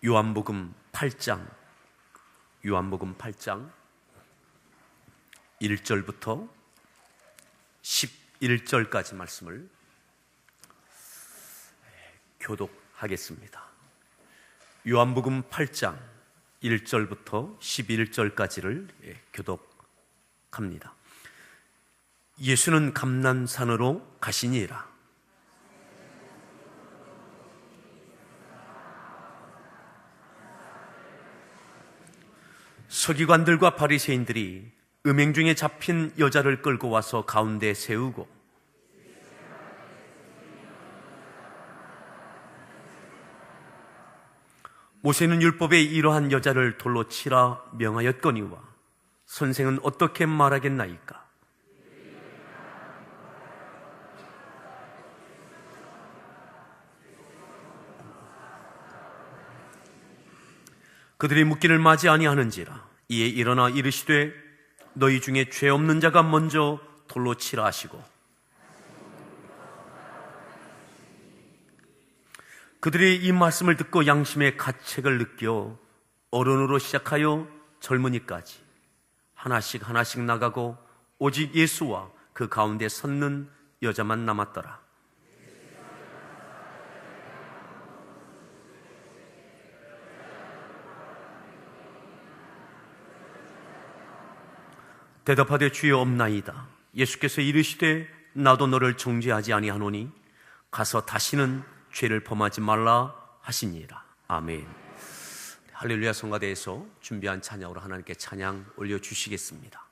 요한복음 8장 1절부터 11절까지 말씀을 교독하겠습니다. 요한복음 8장 1절부터 11절까지를 교독합니다. 예수는 감난산으로 가시니라. 서기관들과 바리새인들이 음행 중에 잡힌 여자를 끌고 와서 가운데 세우고 모세는 율법에 이러한 여자를 돌로 치라 명하였거니와 선생은 어떻게 말하겠나이까? 그들이 묻기를 마지 아니하는지라. 이에 일어나 이르시되 너희 중에 죄 없는 자가 먼저 돌로 치라 하시고 그들이 이 말씀을 듣고 양심의 가책을 느껴 어른으로 시작하여 젊은이까지 하나씩 나가고 오직 예수와 그 가운데 섰는 여자만 남았더라. 대답하되 주여 없나이다. 예수께서 이르시되 나도 너를 정죄하지 아니하노니 가서 다시는 죄를 범하지 말라 하시니라. 아멘. 할렐루야. 성가대에서 준비한 찬양으로 하나님께 찬양 올려주시겠습니다.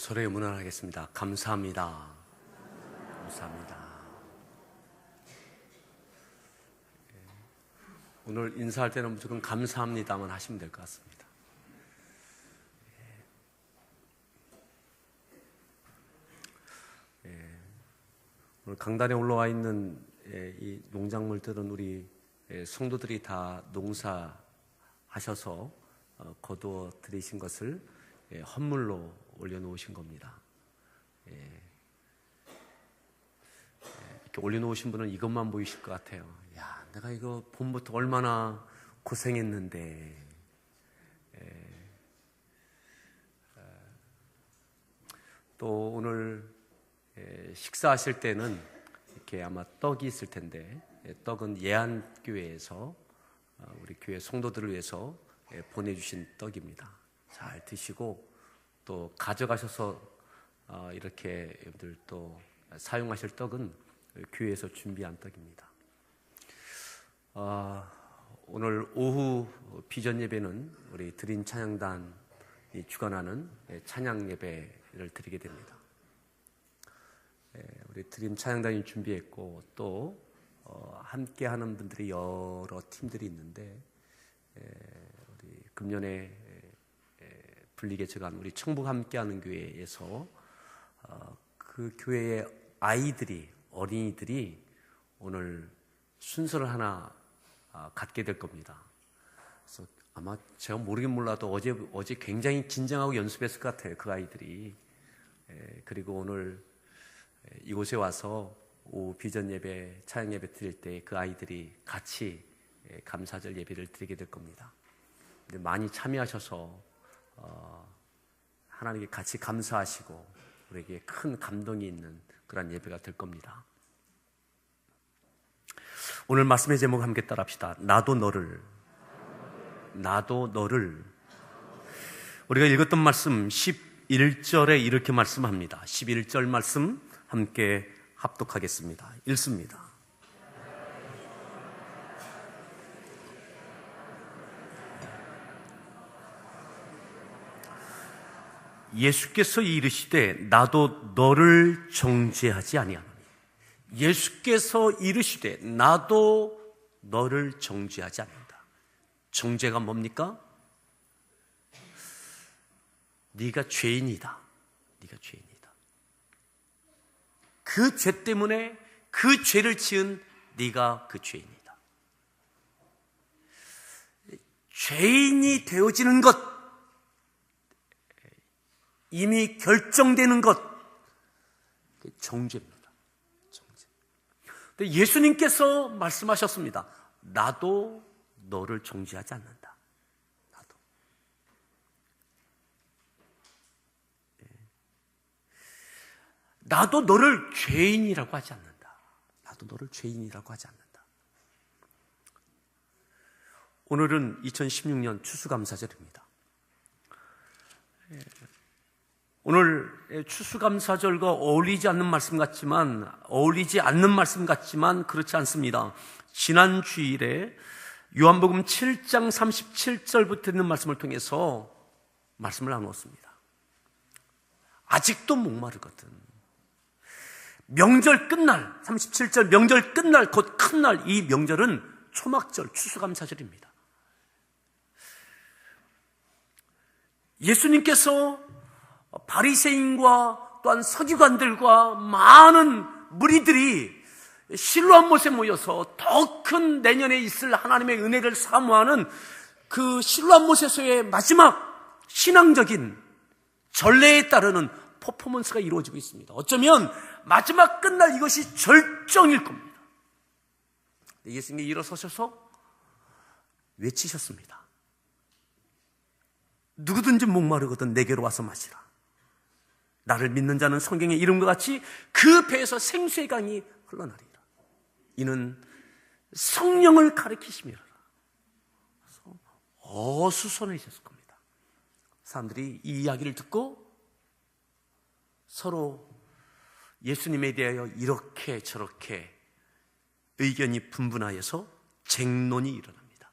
서로의 문안하겠습니다. 감사합니다. 감사합니다. 오늘 인사할 때는 무조건 감사합니다만 하시면 될 것 같습니다. 오늘 강단에 올라와 있는 이 농작물들은 우리 성도들이 다 농사하셔서 거두어 들이신 것을 헌물로 올려놓으신 겁니다. 이렇게 올려놓으신 분은 이것만 보이실 것 같아요. 야, 내가 이거 봄부터 얼마나 고생했는데. 또 오늘 식사하실 때는 이렇게 아마 떡이 있을 텐데, 떡은 예안교회에서 우리 교회 성도들을 위해서 보내주신 떡입니다. 잘 드시고 또 가져가셔서 이렇게 여러분들 또 사용하실 떡은 교회에서 준비한 떡입니다. 오늘 오후 비전 예배는 우리 드림 찬양단이 주관하는 찬양 예배를 드리게 됩니다. 우리 드림 찬양단이 준비했고 또 함께 하는 분들이 여러 팀들이 있는데 우리 금년에 분리개 처간 우리 청북 함께하는 교회에서 그 교회의 아이들이 어린이들이 오늘 순서를 하나 갖게 될 겁니다. 그래서 아마 제가 모르긴 몰라도 어제 굉장히 긴장하고 연습했을 것 같아요. 그 아이들이. 그리고 오늘 이곳에 와서 오후 비전 예배, 찬양 예배 드릴 때 그 아이들이 같이 감사절 예배를 드리게 될 겁니다. 근데 많이 참여하셔서 하나님께 같이 감사하시고 우리에게 큰 감동이 있는 그런 예배가 될 겁니다. 오늘 말씀의 제목 함께 따라합시다. 나도 너를. 우리가 읽었던 말씀 11절에 이렇게 말씀합니다. 11절 말씀 함께 합독하겠습니다. 읽습니다. 예수께서 이르시되 나도 너를 정죄하지 아니하노니. 예수께서 이르시되 나도 너를 정죄하지 않는다. 정죄가 뭡니까? 네가 죄인이다. 네가 죄인이다. 그 죄 때문에 그 죄를 지은 네가 그 죄인이다. 죄인이 되어지는 것, 이미 결정되는 것, 정죄입니다. 정죄. 근데 예수님께서 말씀하셨습니다. 나도 너를 정죄하지 않는다. 나도 너를 죄인이라고 하지 않는다. 나도 너를 죄인이라고 하지 않는다. 오늘은 2016년 추수감사절입니다. 오늘 추수감사절과 어울리지 않는 말씀 같지만 그렇지 않습니다. 지난 주일에 요한복음 7장 37절부터 있는 말씀을 통해서 말씀을 나누었습니다. 아직도 목마르거든. 명절 끝날, 37절 명절 끝날, 곧 큰 날, 이 명절은 초막절, 추수감사절입니다. 예수님께서 바리새인과 또한 서기관들과 많은 무리들이 실로암 못에 모여서 더 큰 내년에 있을 하나님의 은혜를 사모하는 그 실로암 못에서의 마지막 신앙적인 전례에 따르는 퍼포먼스가 이루어지고 있습니다. 어쩌면 마지막 끝날 이것이 절정일 겁니다. 예수님이 일어서셔서 외치셨습니다. 누구든지 목마르거든 내게로 와서 마시라. 나를 믿는 자는 성경의 이름과 같이 그 배에서 생수의 강이 흘러나리라. 이는 성령을 가리키심이라. 그래서 어수선해졌을 겁니다. 사람들이 이 이야기를 듣고 서로 예수님에 대하여 이렇게 저렇게 의견이 분분하여서 쟁론이 일어납니다.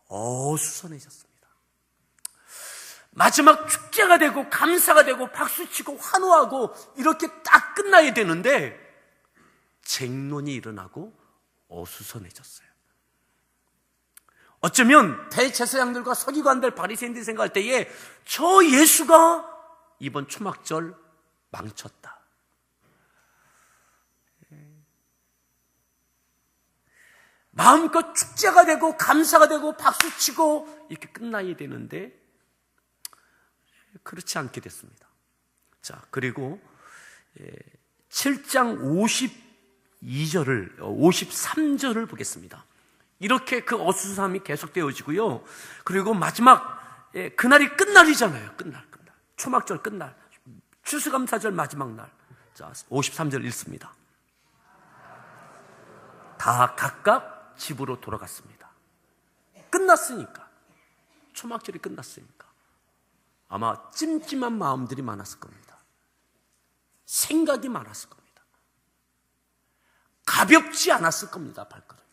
어수선해졌습니다. 마지막 축제가 되고 감사가 되고 박수치고 환호하고 이렇게 딱 끝나야 되는데 쟁론이 일어나고 어수선해졌어요. 어쩌면 대제사장들과 서기관들, 바리새인들이 생각할 때에 저 예수가 이번 초막절 망쳤다. 마음껏 축제가 되고 감사가 되고 박수치고 이렇게 끝나야 되는데 그렇지 않게 됐습니다. 자, 그리고 7장 53절을 보겠습니다. 이렇게 그 어수선함이 계속되어지고요. 그리고 마지막 그날이 끝날이잖아요. 끝날. 초막절 끝날. 추수감사절 마지막 날. 자, 53절 읽습니다. 다 각각 집으로 돌아갔습니다. 끝났으니까. 초막절이 끝났으니까. 아마 찜찜한 마음들이 많았을 겁니다. 생각이 많았을 겁니다. 가볍지 않았을 겁니다, 발걸음이.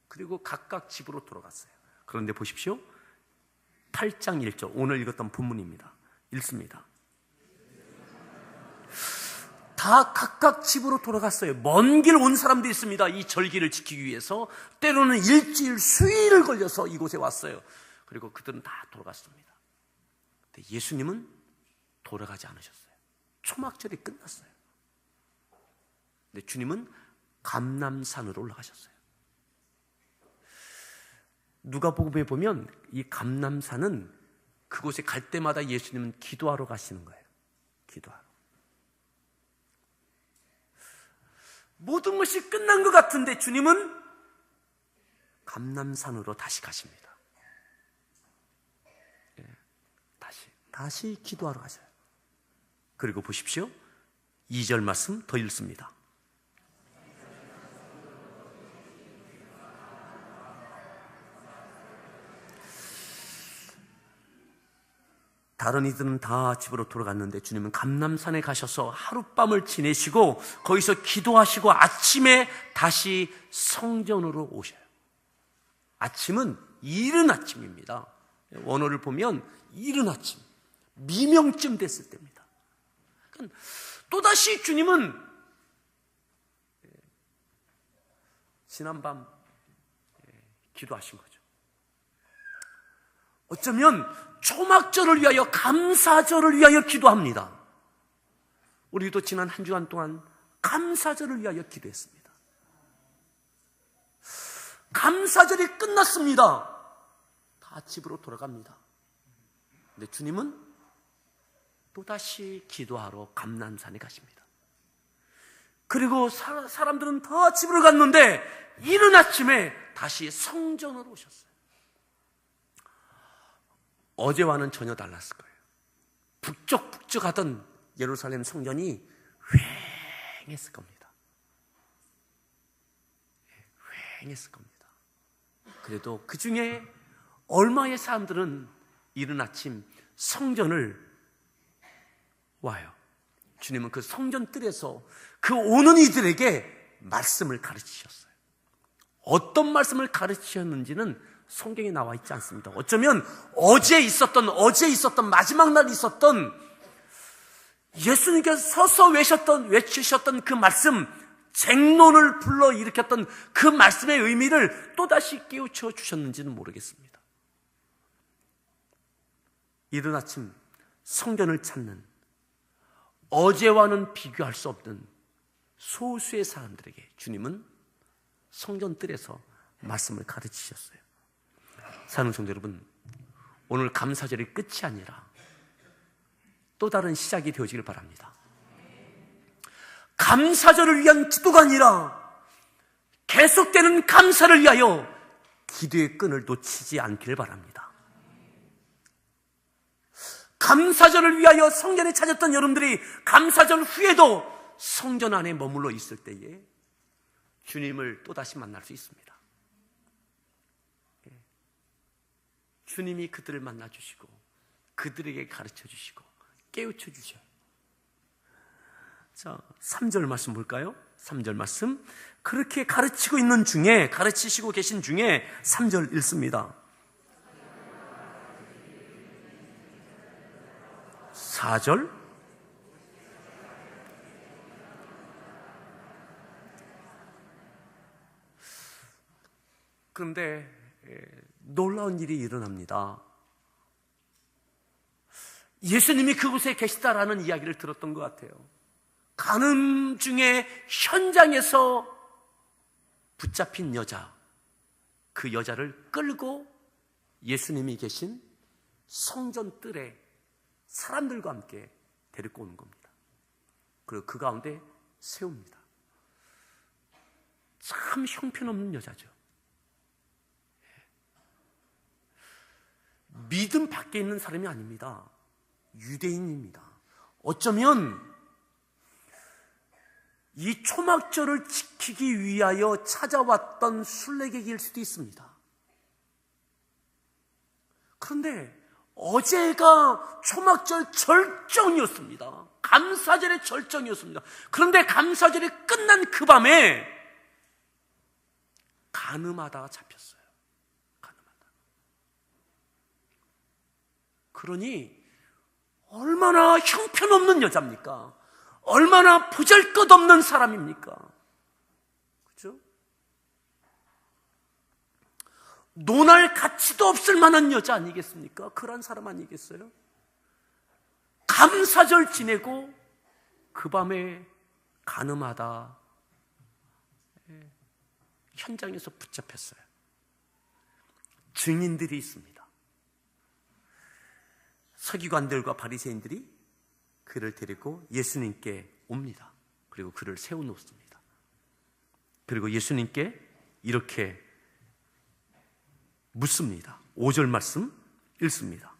그리고 각각 집으로 돌아갔어요. 그런데 보십시오. 8장 1절, 오늘 읽었던 본문입니다. 읽습니다. 다 각각 집으로 돌아갔어요. 먼 길 온 사람도 있습니다. 이 절기를 지키기 위해서 때로는 일주일, 수일을 걸려서 이곳에 왔어요. 그리고 그들은 다 돌아갔습니다. 근데 예수님은 돌아가지 않으셨어요. 초막절이 끝났어요. 근데 주님은 감람산으로 올라가셨어요. 누가복음에 보면 이 감람산은 그곳에 갈 때마다 예수님은 기도하러 가시는 거예요. 기도하러. 모든 것이 끝난 것 같은데 주님은 감람산으로 다시 가십니다. 다시 기도하러 가셔요. 그리고 보십시오. 2절 말씀 더 읽습니다. 다른 이들은 다 집으로 돌아갔는데 주님은 감람산에 가셔서 하룻밤을 지내시고 거기서 기도하시고 아침에 다시 성전으로 오셔요. 아침은 이른 아침입니다. 원어를 보면 이른 아침, 미명쯤 됐을 때입니다. 또다시 주님은 지난밤 기도하신 거죠. 어쩌면 초막절을 위하여, 감사절을 위하여 기도합니다. 우리도 지난 한 주간 동안 감사절을 위하여 기도했습니다. 감사절이 끝났습니다. 다 집으로 돌아갑니다. 근데 주님은 또다시 기도하러 감람산에 가십니다. 그리고 사람들은 다 집으로 갔는데 이른 아침에 다시 성전으로 오셨어요. 어제와는 전혀 달랐을 거예요. 북적북적하던 예루살렘 성전이 휑했을 겁니다. 휑했을 겁니다. 그래도 그 중에 얼마의 사람들은 이른 아침 성전을 와요. 주님은 그 성전 뜰에서 그 오는 이들에게 말씀을 가르치셨어요. 어떤 말씀을 가르치셨는지는 성경에 나와 있지 않습니다. 어쩌면 어제 있었던 마지막 날 있었던 예수님께서 서서 외치셨던 그 말씀, 쟁론을 불러일으켰던 그 말씀의 의미를 또다시 깨우쳐 주셨는지는 모르겠습니다. 이른 아침 성전을 찾는 어제와는 비교할 수 없는 소수의 사람들에게 주님은 성전 뜰에서 말씀을 가르치셨어요. 사랑하는 성도 여러분, 오늘 감사절이 끝이 아니라 또 다른 시작이 되어지길 바랍니다. 감사절을 위한 기도가 아니라 계속되는 감사를 위하여 기도의 끈을 놓치지 않기를 바랍니다. 감사절을 위하여 성전에 찾았던 여러분들이 감사절 후에도 성전 안에 머물러 있을 때에 주님을 또다시 만날 수 있습니다. 주님이 그들을 만나주시고 그들에게 가르쳐주시고 깨우쳐주셔요. 자, 3절 말씀 볼까요? 3절 말씀, 그렇게 가르치고 있는 중에, 가르치시고 계신 중에 3절 읽습니다. 4절. 그런데 놀라운 일이 일어납니다. 예수님이 그곳에 계시다라는 이야기를 들었던 것 같아요. 간음 중에 현장에서 붙잡힌 여자, 그 여자를 끌고 예수님이 계신 성전 뜰에 사람들과 함께 데리고 오는 겁니다. 그리고 그 가운데 세웁니다. 참 형편없는 여자죠. 믿음 밖에 있는 사람이 아닙니다. 유대인입니다. 어쩌면 이 초막절을 지키기 위하여 찾아왔던 순례객일 수도 있습니다. 그런데 어제가 초막절 절정이었습니다. 감사절의 절정이었습니다. 그런데 감사절이 끝난 그 밤에 간음하다가 잡혔어요. 간음하다. 그러니 얼마나 형편없는 여자입니까? 얼마나 보잘것없는 사람입니까? 그렇죠? 논할 가치도 없을 만한 여자 아니겠습니까? 그런 사람 아니겠어요? 감사절 지내고 그 밤에 간음하다 현장에서 붙잡혔어요. 증인들이 있습니다. 서기관들과 바리새인들이 그를 데리고 예수님께 옵니다. 그리고 그를 세워놓습니다. 그리고 예수님께 이렇게 묻습니다. 5절 말씀 읽습니다.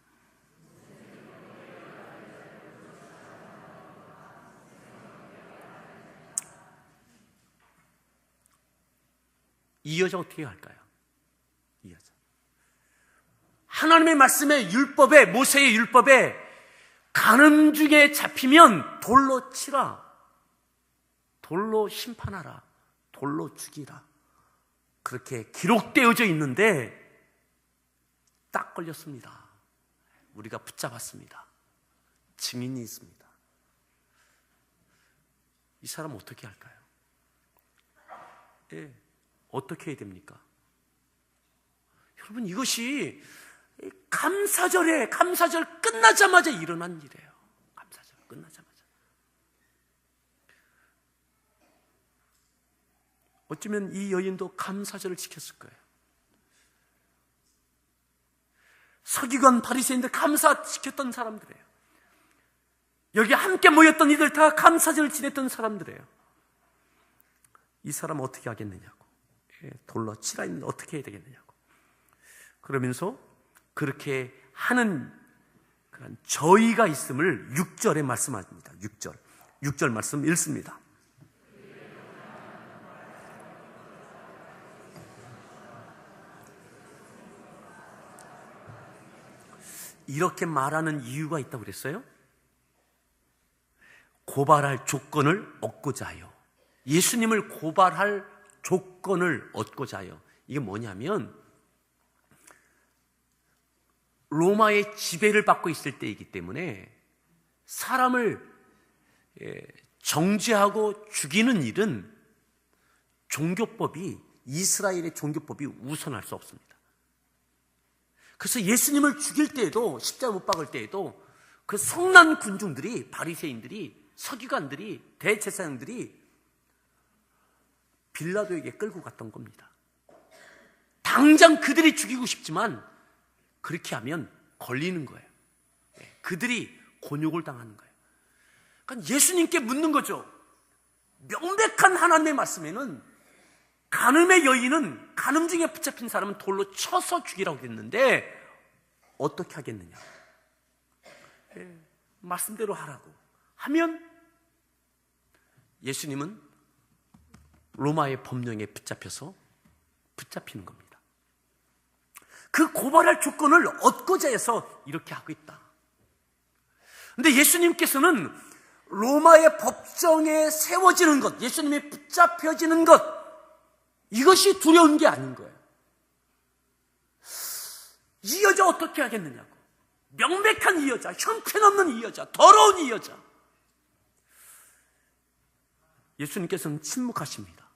이 여자 어떻게 할까요? 이 여자. 하나님의 말씀에 율법에, 모세의 율법에 간음 중에 잡히면 돌로 치라, 돌로 심판하라, 돌로 죽이라, 그렇게 기록되어져 있는데 딱 걸렸습니다. 우리가 붙잡았습니다. 증인이 있습니다. 이 사람 어떻게 할까요? 예, 어떻게 해야 됩니까? 여러분, 이것이 감사절 끝나자마자 일어난 일이에요. 감사절 끝나자마자. 어쩌면 이 여인도 감사절을 지켰을 거예요. 서기관 바리새인들 감사 지켰던 사람들이에요. 여기 함께 모였던 이들 다 감사절을 지냈던 사람들이에요. 이 사람 어떻게 하겠느냐고. 돌로 치라 했는데 어떻게 해야 되겠느냐고. 그러면서 그렇게 하는 그런 저의가 있음을 6절에 말씀합니다. 6절 말씀 읽습니다. 이렇게 말하는 이유가 있다고 그랬어요? 고발할 조건을 얻고자 하여. 예수님을 고발할 조건을 얻고자 하여. 이게 뭐냐면 로마의 지배를 받고 있을 때이기 때문에 사람을 정죄하고 죽이는 일은 이스라엘의 종교법이 우선할 수 없습니다. 그래서 예수님을 죽일 때에도, 십자가 못 박을 때에도 그 성난 군중들이, 바리새인들이, 서기관들이, 대제사장들이 빌라도에게 끌고 갔던 겁니다. 당장 그들이 죽이고 싶지만 그렇게 하면 걸리는 거예요. 그들이 곤욕을 당하는 거예요. 그러니까 예수님께 묻는 거죠. 명백한 하나님의 말씀에는 간음의 여인은, 간음 중에 붙잡힌 사람은 돌로 쳐서 죽이라고 했는데 어떻게 하겠느냐. 말씀대로 하라고 하면 예수님은 로마의 법령에 붙잡혀서 붙잡히는 겁니다. 그 고발할 조건을 얻고자 해서 이렇게 하고 있다. 그런데 예수님께서는 로마의 법정에 세워지는 것, 예수님이 붙잡혀지는 것, 이것이 두려운 게 아닌 거예요. 이 여자 어떻게 하겠느냐고. 명백한 이 여자, 형편없는 이 여자, 더러운 이 여자. 예수님께서는 침묵하십니다.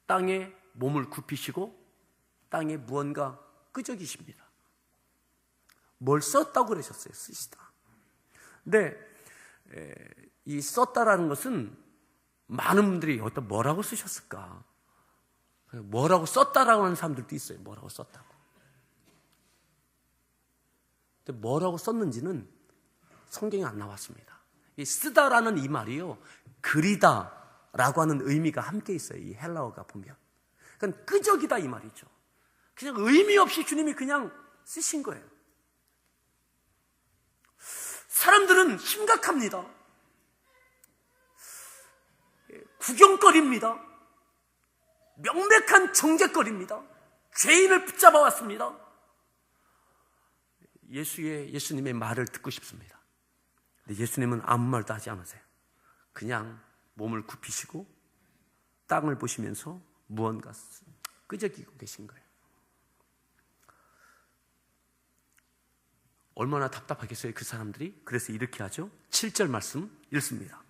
땅에 몸을 굽히시고 땅에 무언가 끄적이십니다. 뭘 썼다고 그러셨어요? 쓰시다. 근데 이 썼다라는 것은 많은 분들이 어떤 뭐라고 쓰셨을까? 뭐라고 썼다라고 하는 사람들도 있어요. 뭐라고 썼다고. 근데 뭐라고 썼는지는 성경에 안 나왔습니다. 이 쓰다라는 이 말이요, 그리다라고 하는 의미가 함께 있어요. 이 헬라어가 보면. 그러니까 끄적이다 이 말이죠. 그냥 의미 없이 주님이 그냥 쓰신 거예요. 사람들은 심각합니다. 구경거리입니다. 명백한 정죄거리입니다. 죄인을 붙잡아 왔습니다. 예수님의 말을 듣고 싶습니다. 근데 예수님은 아무 말도 하지 않으세요. 그냥 몸을 굽히시고 땅을 보시면서 무언가 끄적이고 계신 거예요. 얼마나 답답하겠어요, 그 사람들이? 그래서 이렇게 하죠. 7절 말씀 읽습니다.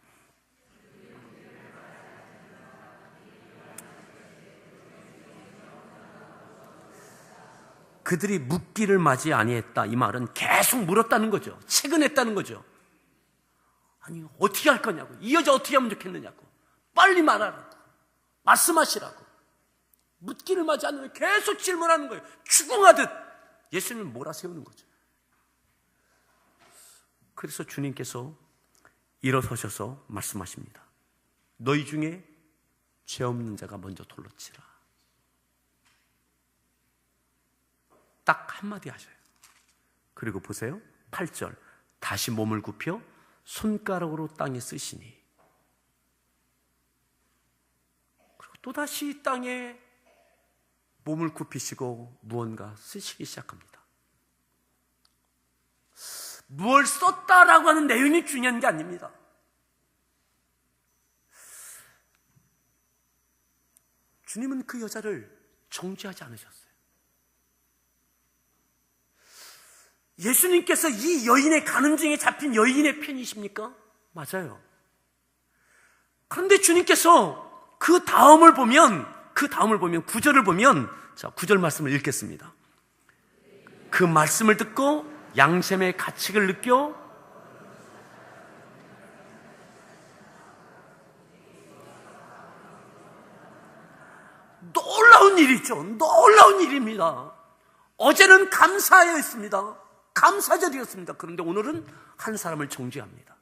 그들이 묻기를 맞이 아니했다. 이 말은 계속 물었다는 거죠. 채근했다는 거죠. 아니, 어떻게 할 거냐고. 이 여자 어떻게 하면 좋겠느냐고. 빨리 말하라고. 말씀하시라고. 묻기를 맞이 않으면 계속 질문하는 거예요. 추궁하듯 예수님을 몰아세우는 거죠. 그래서 주님께서 일어서셔서 말씀하십니다. 너희 중에 죄 없는 자가 먼저 돌로 치라. 딱 한마디 하셔요. 그리고 보세요. 8절. 다시 몸을 굽혀 손가락으로 땅에 쓰시니. 그리고 또다시 땅에 몸을 굽히시고 무언가 쓰시기 시작합니다. 무엇을 썼다라고 하는 내용이 중요한 게 아닙니다. 주님은 그 여자를 정죄하지 않으셨어요. 예수님께서 이 여인의 가늠 중에 잡힌 여인의 편이십니까? 맞아요. 그런데 주님께서 그 다음을 보면 9절을 보면, 자, 9절 말씀을 읽겠습니다. 그 말씀을 듣고 양심의 가책을 느껴 놀라운 일이죠. 놀라운 일입니다. 어제는 감사였습니다. 감사절이었습니다. 그런데 오늘은 한 사람을 정죄합니다.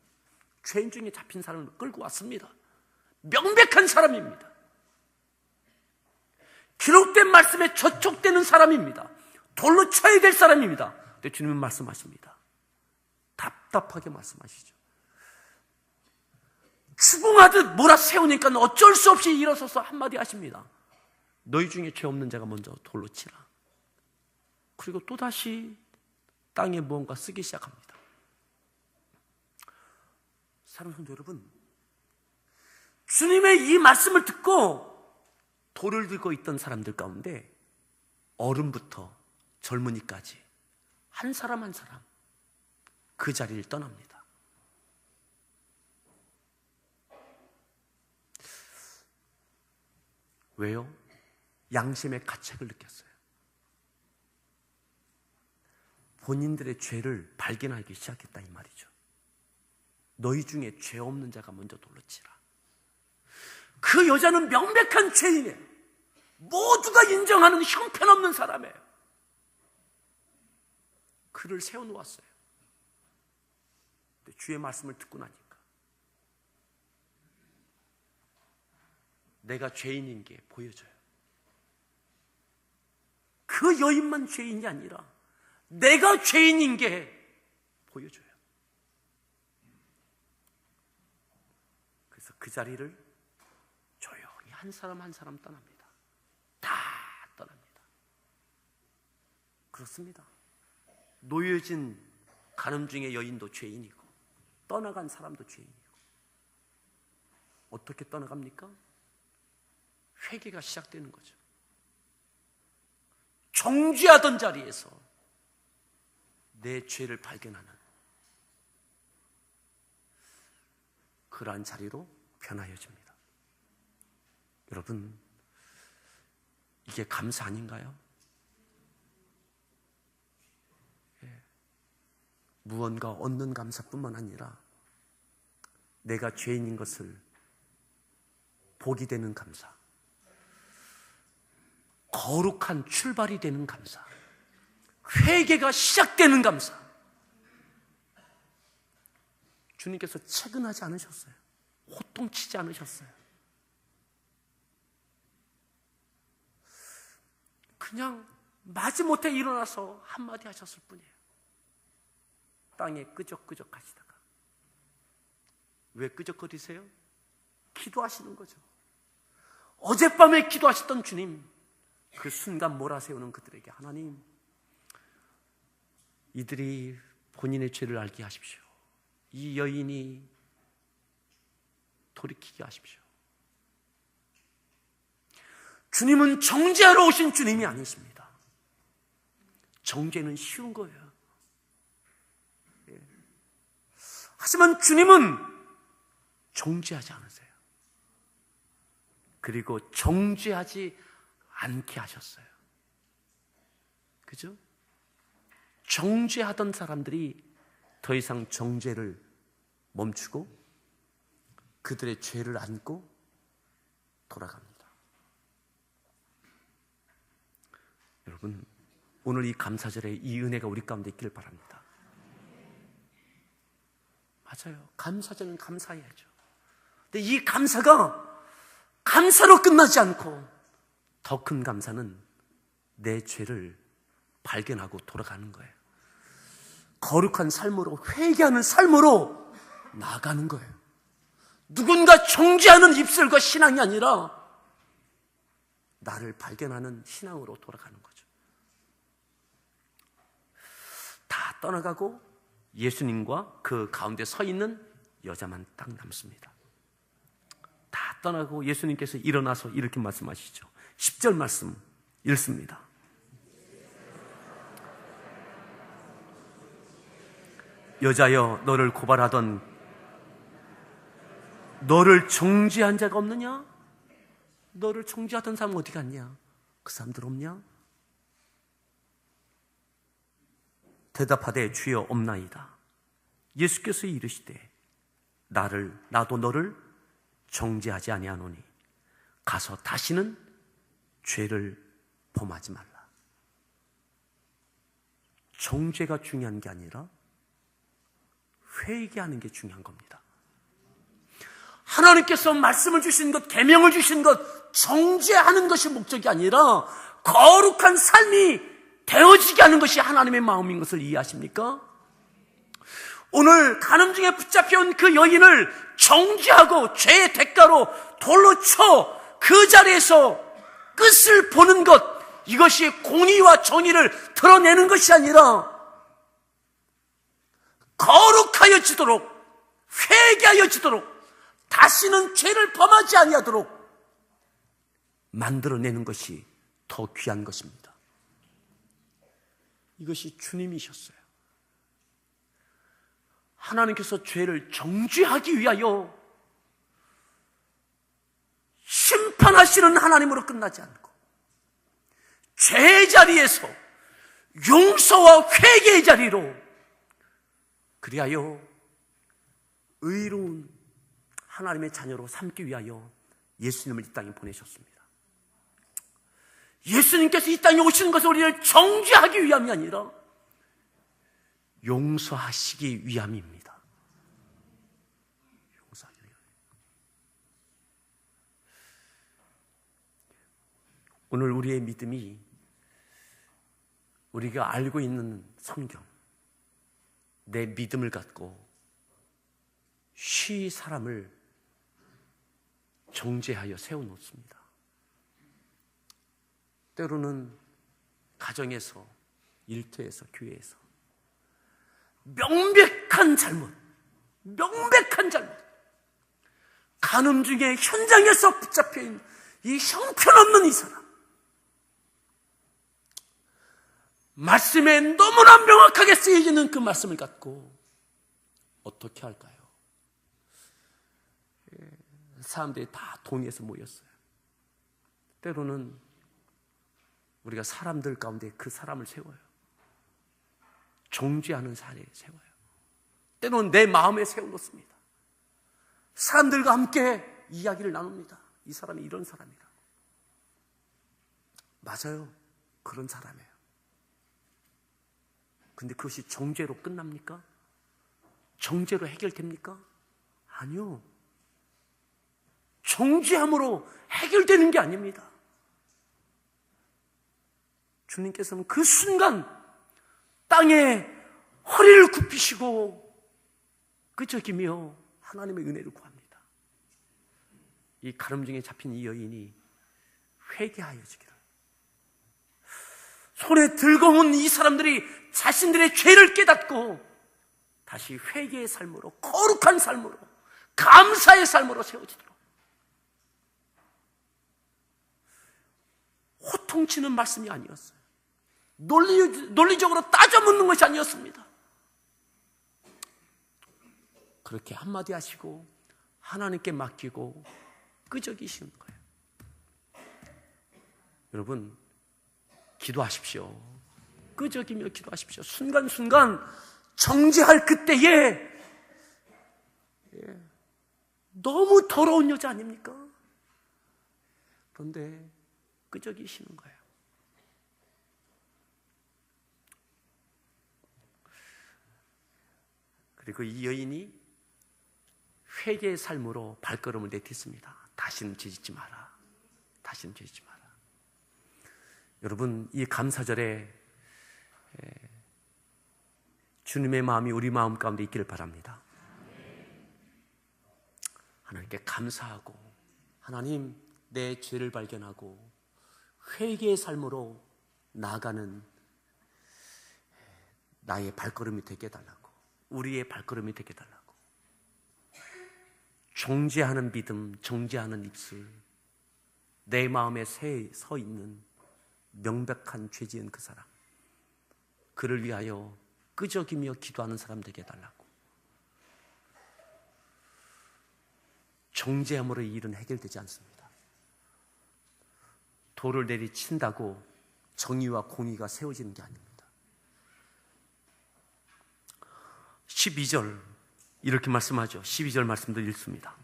죄인 중에 잡힌 사람을 끌고 왔습니다. 명백한 사람입니다. 기록된 말씀에 저촉되는 사람입니다. 돌로 쳐야 될 사람입니다. 근데 주님은 말씀하십니다. 답답하게 말씀하시죠. 추궁하듯 몰아세우니까 어쩔 수 없이 일어서서 한마디 하십니다. 너희 중에 죄 없는 자가 먼저 돌로 치라. 그리고 또다시 땅에 무언가 쓰기 시작합니다. 사랑하는 성도 여러분, 주님의 이 말씀을 듣고 돌을 들고 있던 사람들 가운데 어른부터 젊은이까지 한 사람 한 사람 그 자리를 떠납니다. 왜요? 양심의 가책을 느꼈어요. 본인들의 죄를 발견하기 시작했다 이 말이죠. 너희 중에 죄 없는 자가 먼저 돌로 치라. 그 여자는 명백한 죄인이에요. 모두가 인정하는 형편없는 사람이에요. 그를 세워놓았어요. 근데 주의 말씀을 듣고 나니까 내가 죄인인 게 보여져요. 그 여인만 죄인이 아니라 내가 죄인인 게 보여줘요. 그래서 그 자리를 조용히 한 사람 한 사람 떠납니다. 다 떠납니다. 그렇습니다. 놓여진 가늠 중의 여인도 죄인이고 떠나간 사람도 죄인이고. 어떻게 떠나갑니까? 회개가 시작되는 거죠. 정죄하던 자리에서 내 죄를 발견하는 그러한 자리로 변하여집니다. 여러분, 이게 감사 아닌가요? 무언가 얻는 감사뿐만 아니라 내가 죄인인 것을 보게 되는 감사, 거룩한 출발이 되는 감사, 회개가 시작되는 감사. 주님께서 채근하지 않으셨어요. 호통치지 않으셨어요. 그냥 마지못해 일어나서 한마디 하셨을 뿐이에요. 땅에 끄적끄적 하시다가. 왜 끄적거리세요? 기도하시는 거죠. 어젯밤에 기도하셨던 주님, 그 순간 몰아세우는 그들에게, 하나님, 이들이 본인의 죄를 알게 하십시오. 이 여인이 돌이키게 하십시오. 주님은 정죄하러 오신 주님이 아니십니다. 정죄는 쉬운 거예요. 하지만 주님은 정죄하지 않으세요. 그리고 정죄하지 않게 하셨어요. 그죠? 정죄하던 사람들이 더 이상 정죄를 멈추고 그들의 죄를 안고 돌아갑니다. 여러분, 오늘 이 감사절에 이 은혜가 우리 가운데 있기를 바랍니다. 맞아요. 감사절은 감사해야죠. 근데 이 감사가 감사로 끝나지 않고 더 큰 감사는 내 죄를 발견하고 돌아가는 거예요. 거룩한 삶으로, 회개하는 삶으로 나아가는 거예요. 누군가 정죄하는 입술과 신앙이 아니라 나를 발견하는 신앙으로 돌아가는 거죠. 다 떠나가고 예수님과 그 가운데 서 있는 여자만 딱 남습니다. 다 떠나고 예수님께서 일어나서 이렇게 말씀하시죠. 10절 말씀 읽습니다. 여자여, 너를 고발하던 너를 정죄한 자가 없느냐? 너를 정죄하던 사람 어디 갔냐? 그 사람들 없냐? 대답하되 주여 없나이다. 예수께서 이르시되 나도 너를 정죄하지 아니하노니 가서 다시는 죄를 범하지 말라. 정죄가 중요한 게 아니라 회개하는 게 중요한 겁니다. 하나님께서 말씀을 주신 것, 계명을 주신 것, 정죄하는 것이 목적이 아니라 거룩한 삶이 되어지게 하는 것이 하나님의 마음인 것을 이해하십니까? 오늘 간음 중에 붙잡혀온 그 여인을 정죄하고 죄의 대가로 돌로 쳐 그 자리에서 끝을 보는 것, 이것이 공의와 정의를 드러내는 것이 아니라 거룩하여지도록, 회개하여지도록, 다시는 죄를 범하지 아니하도록 만들어내는 것이 더 귀한 것입니다. 이것이 주님이셨어요. 하나님께서 죄를 정죄하기 위하여 심판하시는 하나님으로 끝나지 않고 죄의 자리에서 용서와 회개의 자리로, 그리하여 의로운 하나님의 자녀로 삼기 위하여 예수님을 이 땅에 보내셨습니다. 예수님께서 이 땅에 오시는 것은 우리를 정죄하기 위함이 아니라 용서하시기 위함입니다. 용서하기 위함. 오늘 우리의 믿음이 우리가 알고 있는 성경, 내 믿음을 갖고 쉬 사람을 정죄하여 세워놓습니다. 때로는 가정에서, 일터에서, 교회에서 명백한 잘못, 간음 중에 현장에서 붙잡혀있는 이 형편없는 이 사람, 말씀에 너무나 명확하게 쓰여지는 그 말씀을 갖고 어떻게 할까요? 사람들이 다 동의해서 모였어요. 때로는 우리가 사람들 가운데 그 사람을 세워요. 정죄하는 자리에 세워요. 때로는 내 마음에 세워놓습니다. 사람들과 함께 이야기를 나눕니다. 이 사람이 이런 사람이라. 맞아요. 그런 사람이에요. 근데 그것이 정죄로 끝납니까? 정죄로 해결됩니까? 아니요. 정죄함으로 해결되는 게 아닙니다. 주님께서는 그 순간 땅에 허리를 굽히시고 끄적이며 하나님의 은혜를 구합니다. 이 가늠증에 잡힌 이 여인이 회개하여지기를, 손에 들고 온 이 사람들이 자신들의 죄를 깨닫고 다시 회개의 삶으로, 거룩한 삶으로, 감사의 삶으로 세워지도록, 호통치는 말씀이 아니었어요. 논리적으로 따져 묻는 것이 아니었습니다. 그렇게 한마디 하시고 하나님께 맡기고 끄적이시는 거예요. 여러분, 기도하십시오. 끄적이며 기도하십시오. 순간순간 정죄할 그때에 너무 더러운 여자 아닙니까? 그런데 끄적이시는 거예요. 그리고 이 여인이 회개의 삶으로 발걸음을 내딛습니다. 다시는 죄짓지 마라. 다시는 죄짓지 마라. 여러분, 이 감사절에 주님의 마음이 우리 마음 가운데 있기를 바랍니다. 하나님께 감사하고, 하나님, 내 죄를 발견하고 회개의 삶으로 나아가는 나의 발걸음이 되게 해달라고, 우리의 발걸음이 되게 해달라고. 정죄하는 믿음, 정죄하는 입술, 내 마음에 서 있는 명백한 죄 지은 그 사람, 그를 위하여 끄적이며 기도하는 사람 되게 해달라고. 정죄함으로 이 일은 해결되지 않습니다. 돌을 내리친다고 정의와 공의가 세워지는 게 아닙니다. 12절 이렇게 말씀하죠. 12절 말씀도 읽습니다.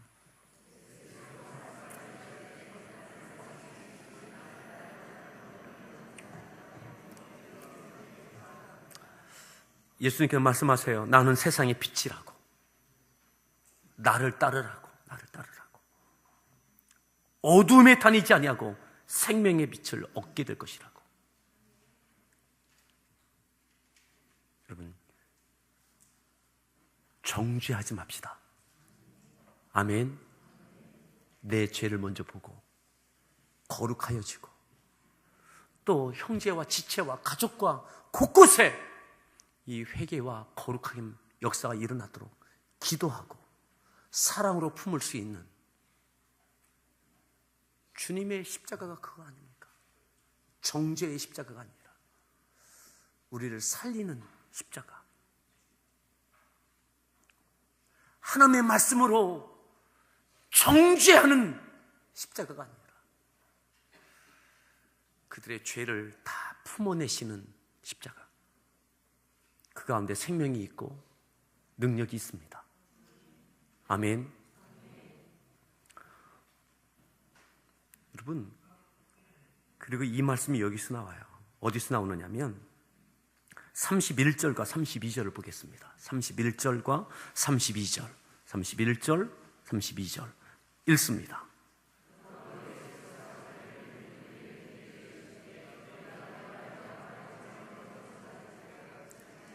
예수님께서 말씀하세요. 나는 세상의 빛이라고. 나를 따르라고. 나를 따르라고. 어둠에 다니지 아니하고 생명의 빛을 얻게 될 것이라고. 여러분, 정죄하지 맙시다. 아멘. 내 죄를 먼저 보고 거룩하여지고, 또 형제와 지체와 가족과 곳곳에 이 회개와 거룩한 역사가 일어나도록 기도하고 사랑으로 품을 수 있는 주님의 십자가가 그거 아닙니까? 정죄의 십자가가 아니라 우리를 살리는 십자가, 하나님의 말씀으로 정죄하는 십자가가 아니라 그들의 죄를 다 품어내시는 십자가, 그 가운데 생명이 있고 능력이 있습니다. 아멘. 여러분, 그리고 이 말씀이 여기서 나와요. 어디서 나오느냐면 31절과 32절을 보겠습니다. 31절과 32절, 31절, 32절 읽습니다.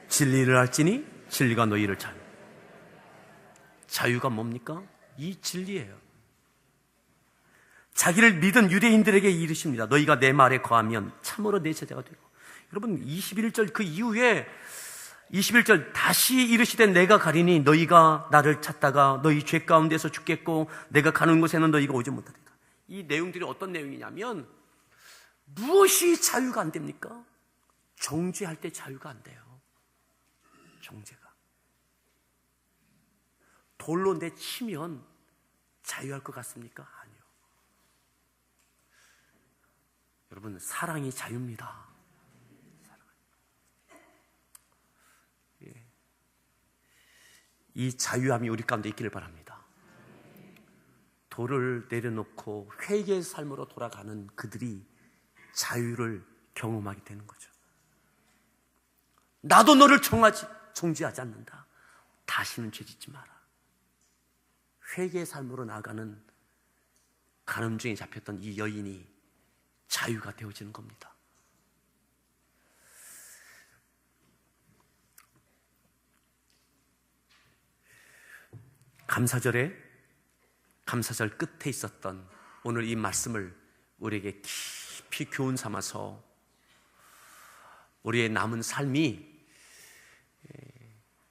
진리를 알지니 진리가 너희를 자유가 뭡니까? 이 진리예요. 자기를 믿은 유대인들에게 이르십니다. 너희가 내 말에 거하면 참으로 내 제자가 되고. 여러분, 21절 그 이후에 21절 다시 이르시되 내가 가리니 너희가 나를 찾다가 너희 죄 가운데서 죽겠고 내가 가는 곳에는 너희가 오지 못하리라. 이 내용들이 어떤 내용이냐면 무엇이 자유가 안 됩니까? 정죄할 때 자유가 안 돼요. 정죄가. 돌로 내치면 자유할 것 같습니까? 아니요. 여러분, 사랑이 자유입니다. 예. 이 자유함이 우리 가운데 있기를 바랍니다. 돌을 내려놓고 회개의 삶으로 돌아가는 그들이 자유를 경험하게 되는 거죠. 나도 너를 정죄하지 않는다. 다시는 죄짓지 마라. 회개의 삶으로 나아가는 간음증에 잡혔던 이 여인이 자유가 되어지는 겁니다. 감사절 끝에 있었던 오늘 이 말씀을 우리에게 깊이 교훈 삼아서 우리의 남은 삶이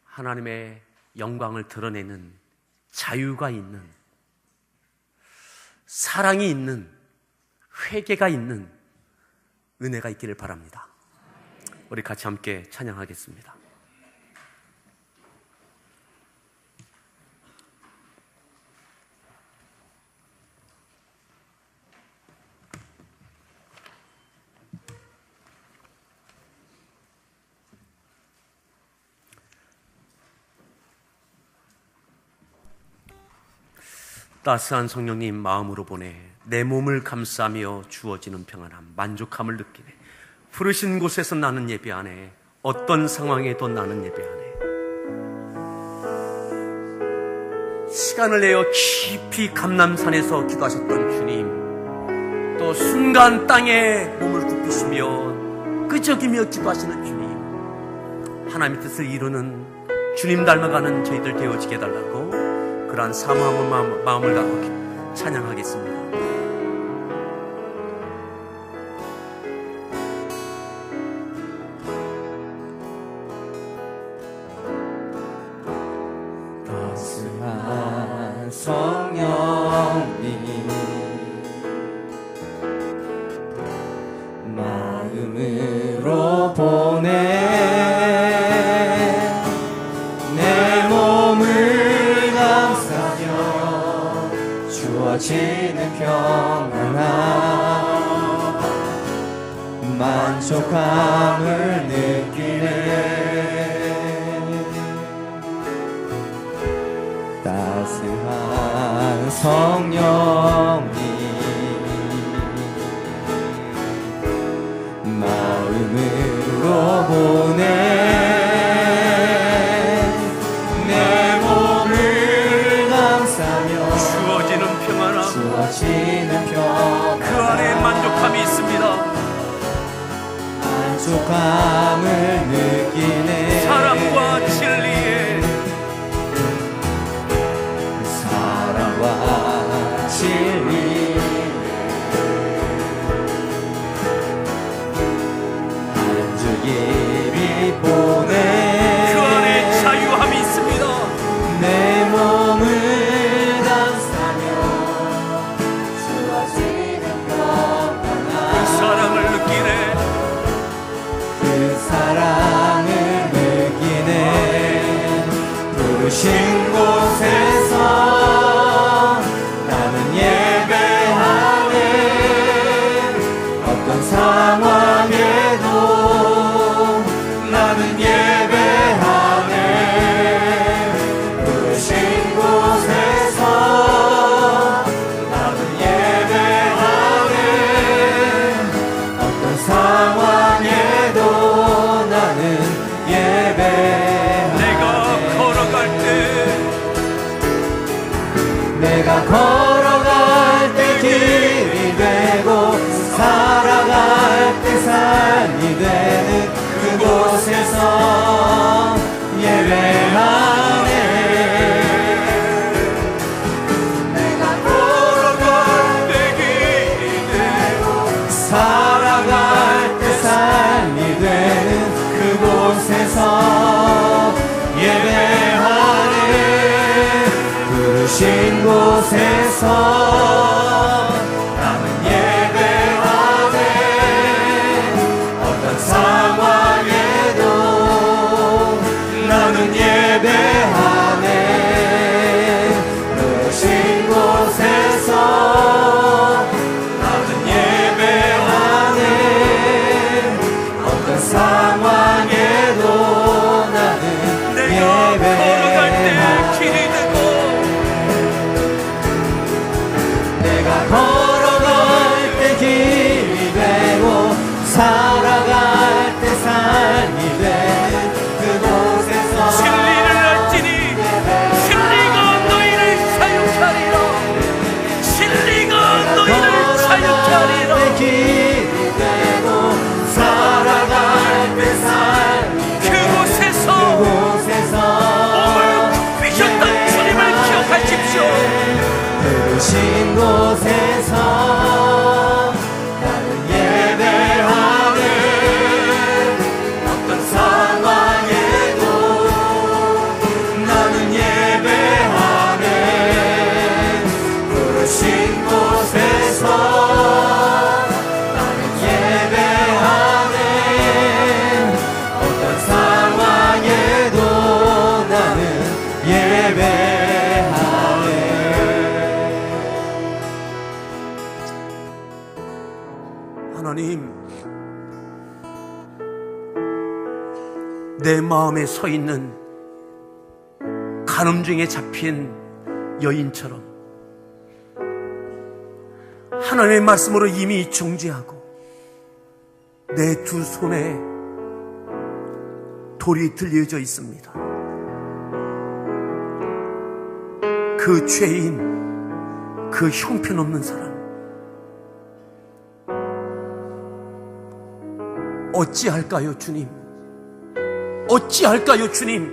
하나님의 영광을 드러내는 자유가 있는, 사랑이 있는, 회개가 있는 은혜가 있기를 바랍니다. 우리 같이 함께 찬양하겠습니다. 따스한 성령님 마음으로 보내 내 몸을 감싸며 주어지는 평안함, 만족함을 느끼네. 부르신 곳에서 나는 예배하네. 어떤 상황에도 나는 예배하네. 시간을 내어 깊이 감람산에서 기도하셨던 주님, 또 순간 땅에 몸을 굽히시며 끄적이며 기도하시는 주님, 하나님의 뜻을 이루는 주님 닮아가는 저희들 되어지게 해달라고 그러한 사모함의 마음을 갖고 찬양하겠습니다. 따스한 성령님 마음으로 보내 내 몸을 감싸며 주어지는 평안함 만족함을 느끼네. 따스한 성령님 마음으로 보내 내 몸을 감싸며 주어지는 평안함, 그 안에 만족함이 있습니다. 만족함을 느끼네. 사랑과 진리에 진리 안주 깊이 보내 그 안에 자유함이 있습니다. 내 몸을 감싸며 주어지는 평안함 그 사랑을 느끼네. 그 사랑을 느끼네. 부르신 곳에서 상황에도 나는 예배하네. 부르신 곳에서 나는 예배하네. 어떤 상황에도 나는 예배하네. 내가 걸어갈 때 길이 되고 살아갈 때 삶이 되는 그곳에서 예배하네. 내가 걸어갈 때 길이 되고 살아갈 때 삶이 되는 그곳에서 예배하네. 부르신 곳에서 상황 부르신 곳에서 나는 예배하네. 어떤 상황에도 나는 예배하네. 부르신 곳에서 나는 예배하네. 어떤 상황에도 나는 예배하네. 하나님, 내 마음에 서 있는 간음증에 잡힌 여인처럼 하나님의 말씀으로 이미 정죄하고 내 두 손에 돌이 들려져 있습니다. 그 죄인, 그 형편없는 사람, 어찌할까요, 주님? 어찌할까요, 주님?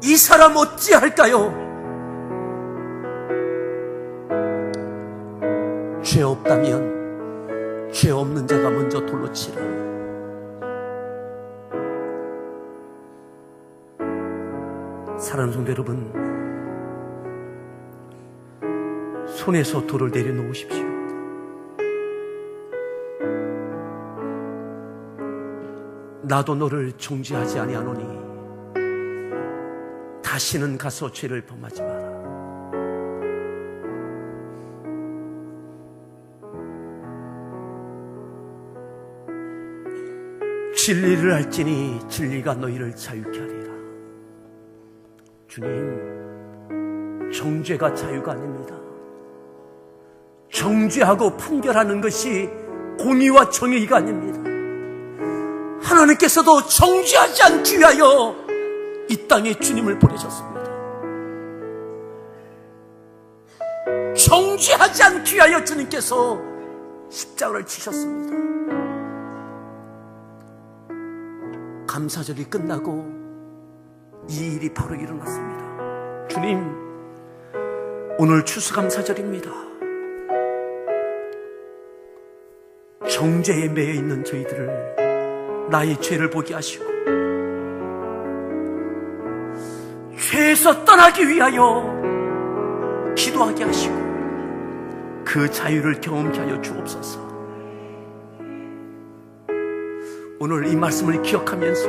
이 사람 어찌할까요? 죄 없다면 죄 없는 자가 먼저 돌로 치라. 사랑하는 성도 여러분, 손에서 돌을 내려놓으십시오. 나도 너를 정죄하지 아니하노니 다시는 가서 죄를 범하지 마라. 진리를 알지니 진리가 너희를 자유케 하리라. 주님, 정죄가 자유가 아닙니다. 정죄하고 판결하는 것이 공의와 정의가 아닙니다. 하나님께서도 정죄하지 않기 위하여 이 땅에 주님을 보내셨습니다. 정죄하지 않기 위하여 주님께서 십자가를 치셨습니다. 감사절이 끝나고 이 일이 바로 일어났습니다. 주님, 오늘 추수감사절입니다. 정죄에 매여 있는 저희들을, 나의 죄를 보게 하시고 죄에서 떠나기 위하여 기도하게 하시고 그 자유를 경험케 하여 주옵소서. 오늘 이 말씀을 기억하면서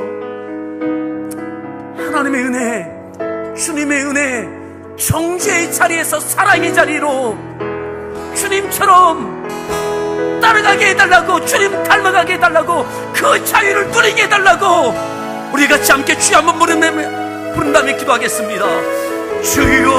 하나님의 은혜, 주님의 은혜, 정죄의 자리에서 사랑의 자리로 주님처럼 따라가게 해달라고, 주님 닮아가게 해달라고, 그 자유를 누리게 해달라고 우리 같이 함께 주여 한번 부른 다음에 기도하겠습니다. 주여